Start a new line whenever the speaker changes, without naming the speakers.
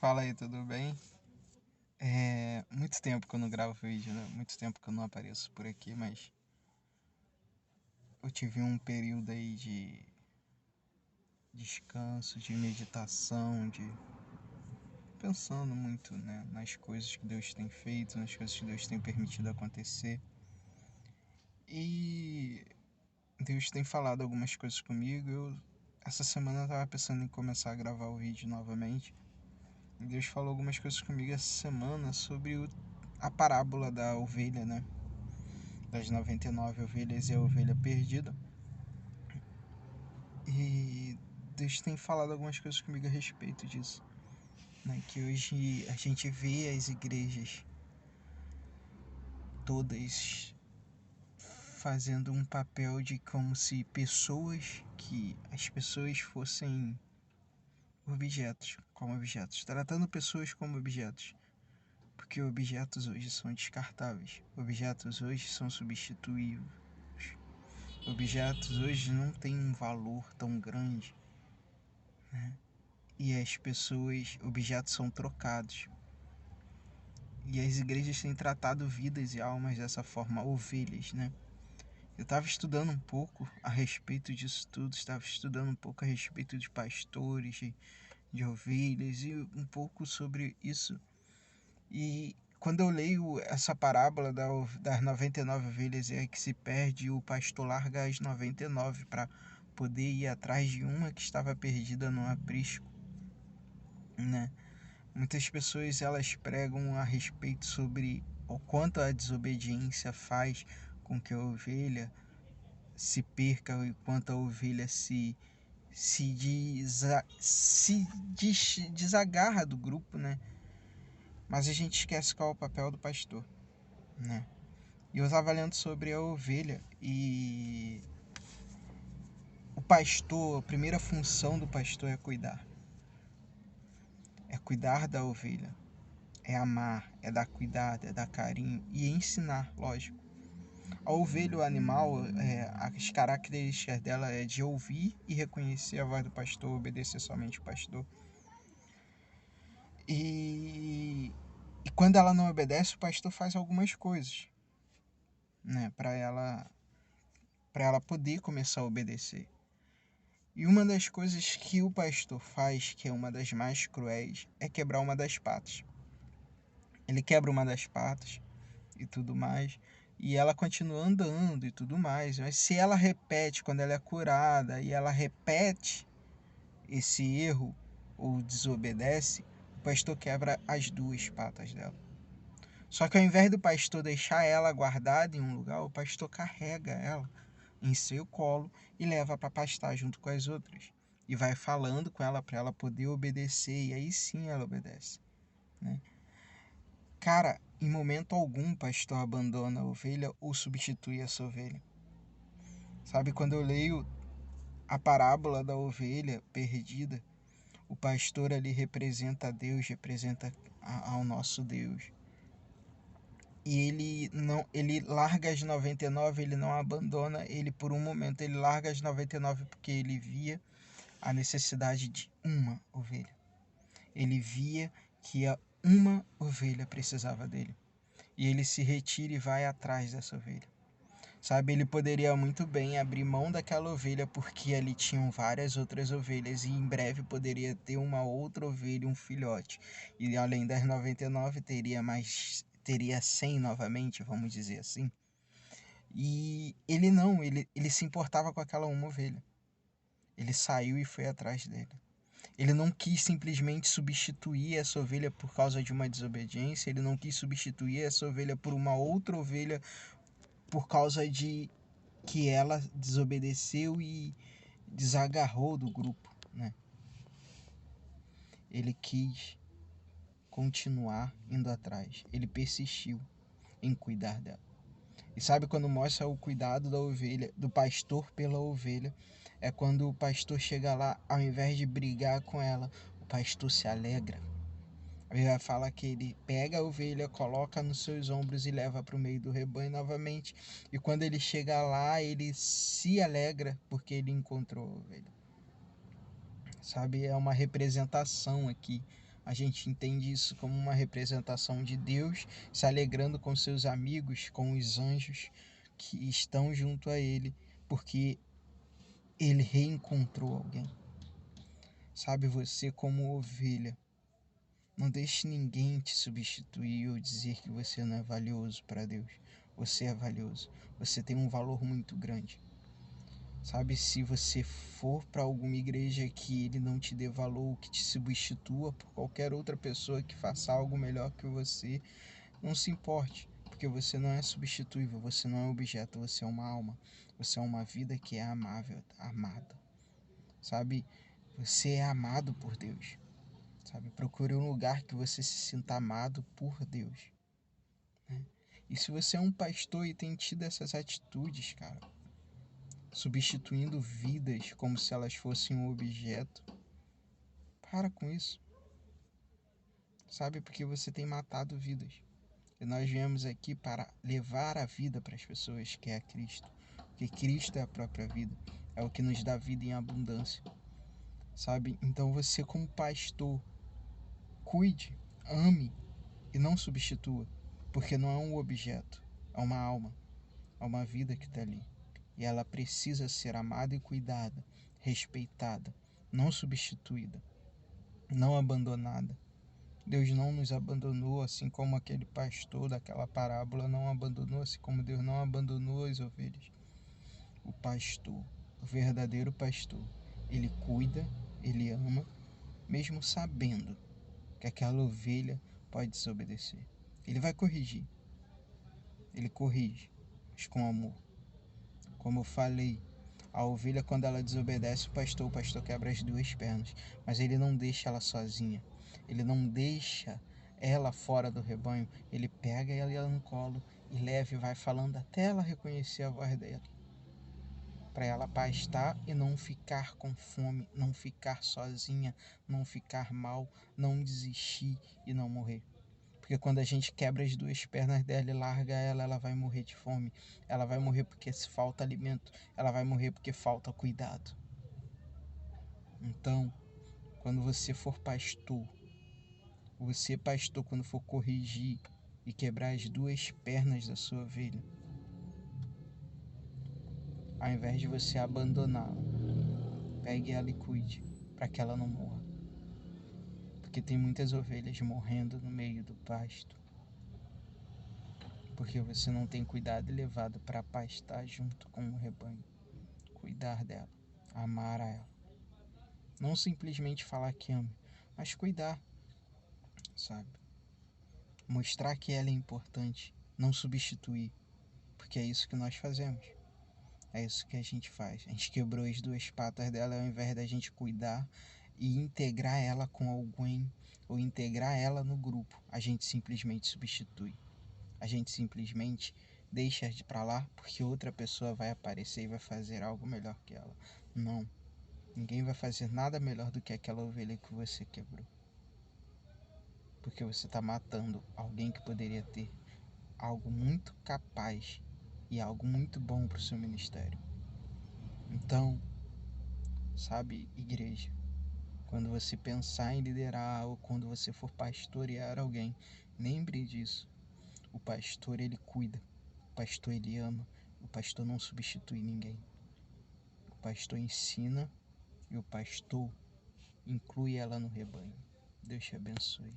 Fala aí, tudo bem? Muito tempo que eu não gravo vídeo, né? Muito tempo que eu não apareço por aqui, mas eu tive um período aí de descanso, de meditação, de pensando muito, né, nas coisas que Deus tem feito, nas coisas que Deus tem permitido acontecer. E Deus tem falado algumas coisas comigo. Essa semana eu tava pensando em começar a gravar o vídeo novamente. E Deus falou algumas coisas comigo essa semana sobre a parábola da ovelha, né? Das 99 ovelhas e a ovelha perdida. E Deus tem falado algumas coisas comigo a respeito disso, né? Que hoje a gente vê as igrejas todas fazendo um papel de como se as pessoas fossem objetos, como objetos, tratando pessoas como objetos. Porque objetos hoje são descartáveis, objetos hoje são substituíveis, objetos hoje não têm um valor tão grande, né? E as pessoas, objetos são trocados. E as igrejas têm tratado vidas e almas dessa forma, ovelhas, né? Eu estava estudando um pouco a respeito disso tudo, estava estudando um pouco a respeito de pastores, de ovelhas e um pouco sobre isso. E quando eu leio essa parábola das 99 ovelhas é que se perde, o pastor larga as 99 para poder ir atrás de uma que estava perdida no aprisco, né? Muitas pessoas elas pregam a respeito sobre o quanto a desobediência faz com que a ovelha se perca e quanto a ovelha se desagarra do grupo, né? Mas a gente esquece qual é o papel do pastor, né? E eu estava lendo sobre a ovelha e o pastor, a primeira função do pastor é cuidar. É cuidar da ovelha. É amar, é dar cuidado, é dar carinho e ensinar, lógico. A ovelha, o animal, as características dela é de ouvir e reconhecer a voz do pastor, obedecer somente o pastor. E quando ela não obedece, o pastor faz algumas coisas, né, para ela poder começar a obedecer. E uma das coisas que o pastor faz, que é uma das mais cruéis, é quebrar uma das patas. Ele quebra uma das patas e tudo mais, e ela continua andando e tudo mais. Mas se ela repete, quando ela é curada, e ela repete esse erro ou desobedece, o pastor quebra as duas patas dela. Só que ao invés do pastor deixar ela guardada em um lugar, o pastor carrega ela em seu colo e leva para pastar junto com as outras. E vai falando com ela para ela poder obedecer, e aí sim ela obedece, né? Cara, em momento algum o pastor abandona a ovelha ou substitui essa ovelha. Sabe, quando eu leio a parábola da ovelha perdida, o pastor ali representa a Deus, representa ao nosso Deus. E ele larga as 99, ele não abandona, ele por um momento, ele larga as 99 porque ele via a necessidade de uma ovelha. Ele via que uma ovelha precisava dele. E ele se retira e vai atrás dessa ovelha. Sabe, ele poderia muito bem abrir mão daquela ovelha porque ali tinham várias outras ovelhas e em breve poderia ter uma outra ovelha, um filhote. E além das 99 teria 100 novamente, vamos dizer assim. E ele não, ele se importava com aquela uma ovelha. Ele saiu e foi atrás dele. Ele não quis simplesmente substituir essa ovelha por causa de uma desobediência. Ele não quis substituir essa ovelha por uma outra ovelha por causa de que ela desobedeceu e desagarrou do grupo, né? Ele quis continuar indo atrás. Ele persistiu em cuidar dela. E sabe quando mostra o cuidado da ovelha, do pastor pela ovelha, é quando o pastor chega lá, ao invés de brigar com ela, o pastor se alegra. A Bíblia fala que ele pega a ovelha, coloca nos seus ombros e leva para o meio do rebanho novamente. E quando ele chega lá, ele se alegra porque ele encontrou a ovelha. Sabe, é uma representação aqui A gente entende isso como uma representação de Deus se alegrando com seus amigos, com os anjos que estão junto a Ele, porque Ele reencontrou alguém. Sabe, você como ovelha, não deixe ninguém te substituir ou dizer que você não é valioso para Deus. Você é valioso. Você tem um valor muito grande. Sabe, se você for para alguma igreja que ele não te dê valor, que te substitua por qualquer outra pessoa que faça algo melhor que você, não se importe, porque você não é substituível, você não é objeto, você é uma alma. Você é uma vida que é amável, amada. Sabe, você é amado por Deus. Sabe, procure um lugar que você se sinta amado por Deus, né? E se você é um pastor e tem tido essas atitudes, cara, substituindo vidas como se elas fossem um objeto, para com isso, sabe? Porque você tem matado vidas. E nós viemos aqui para levar a vida para as pessoas, que é Cristo. Porque Cristo é a própria vida, é o que nos dá vida em abundância, sabe? Então você como pastor, cuide, ame e não substitua, porque não é um objeto, é uma alma, é uma vida que está ali. E ela precisa ser amada e cuidada, respeitada, não substituída, não abandonada. Deus não nos abandonou, assim como aquele pastor daquela parábola não abandonou, assim como Deus não abandonou as ovelhas. O pastor, o verdadeiro pastor, ele cuida, ele ama, mesmo sabendo que aquela ovelha pode desobedecer. Ele vai corrigir, ele corrige, mas com amor. Como eu falei, a ovelha, quando ela desobedece o pastor quebra as duas pernas, mas ele não deixa ela sozinha, ele não deixa ela fora do rebanho, ele pega ela no colo e leva e vai falando até ela reconhecer a voz dele, para ela pastar e não ficar com fome, não ficar sozinha, não ficar mal, não desistir e não morrer. Porque quando a gente quebra as duas pernas dela e larga ela, ela vai morrer de fome. Ela vai morrer porque falta alimento. Ela vai morrer porque falta cuidado. Então, quando você for pastor, quando for corrigir e quebrar as duas pernas da sua ovelha, ao invés de você abandoná-la, pegue ela e cuide, para que ela não morra. Porque tem muitas ovelhas morrendo no meio do pasto, porque você não tem cuidado e levado para pastar junto com o rebanho. Cuidar dela, amar a ela. Não simplesmente falar que ama, mas cuidar, sabe? Mostrar que ela é importante, não substituir, porque é isso que nós fazemos. É isso que a gente faz. A gente quebrou as duas patas dela, ao invés da gente cuidar e integrar ela com alguém ou integrar ela no grupo, a gente simplesmente substitui. A gente simplesmente deixa de pra lá porque outra pessoa vai aparecer e vai fazer algo melhor que ela. Não. Ninguém vai fazer nada melhor do que aquela ovelha que você quebrou. Porque você está matando alguém que poderia ter algo muito capaz e algo muito bom para o seu ministério. Então, sabe, igreja, quando você pensar em liderar ou quando você for pastorear alguém, lembre disso. O pastor, ele cuida. O pastor, ele ama. O pastor não substitui ninguém. O pastor ensina e o pastor inclui ela no rebanho. Deus te abençoe.